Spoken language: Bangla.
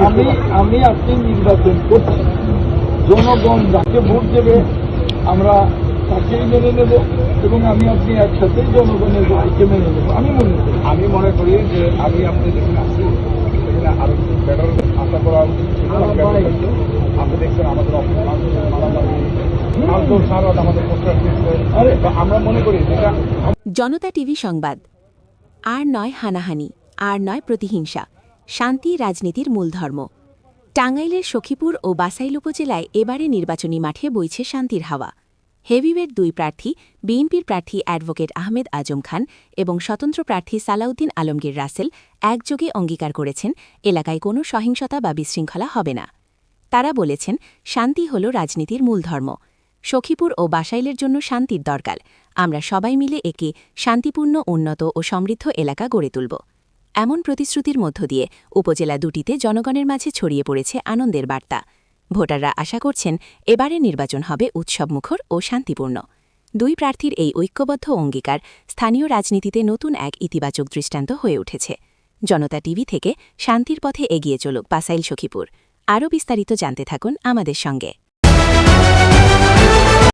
আমি আমি আপনি নির্বাচন করছি, জনগণ যাকে ভোট দেবে আমরা তাকেই মেনে নেব এবং আমি আপনি একসাথেই জনগণের রায়কে মেনে নেব। আমি মনে করি যে আমি আপনি যেখানে আছি সেখানে আরো বেটার আশা করা উচিত ছিল। আপনি দেখছেন আমাদের আমাদের পোস্টার দিচ্ছে, আমরা মনে করি যেটা জনতা টিভি সংবাদ। আর নয় হানাহানি, আর নয় প্রতিহিংসা, শান্তি রাজনীতির মূল ধর্ম। টাঙ্গাইলের সখীপুর ও বাসাইল উপজেলায় এবারে নির্বাচনী মাঠে বইছে শান্তির হাওয়া। হেভিওয়েট 2 প্রার্থী, বিএনপির প্রার্থী অ্যাডভোকেট আহমেদ আজম খান এবং স্বতন্ত্র প্রার্থী সালাউদ্দিন আলমগীর রাসেল একযোগে অঙ্গীকার করেছেন এলাকায় কোনো সহিংসতা বা বিশৃঙ্খলা হবে না। তারা বলেছেন, শান্তি হল রাজনীতির মূল ধর্ম। সখীপুর ও বাসাইলের জন্য শান্তির দরকার। আমরা সবাই মিলে একে শান্তিপূর্ণ, উন্নত ও সমৃদ্ধ এলাকা গড়ে তুলব। এমন প্রতিশ্রুতির মধ্য দিয়ে উপজেলা দুটিতে জনগণের মাঝে ছড়িয়ে পড়েছে আনন্দের বার্তা। ভোটাররা আশা করছেন এবারের নির্বাচন হবে উৎসবমুখর ও শান্তিপূর্ণ। 2 প্রার্থীর এই ঐক্যবদ্ধ অঙ্গীকার স্থানীয় রাজনীতিতে নতুন এক ইতিবাচক দৃষ্টান্ত হয়ে উঠেছে। জনতা টিভি থেকে শান্তির পথে এগিয়ে চলুক বাসাইল সখীপুর। আরও বিস্তারিত জানতে থাকুন আমাদের সঙ্গে।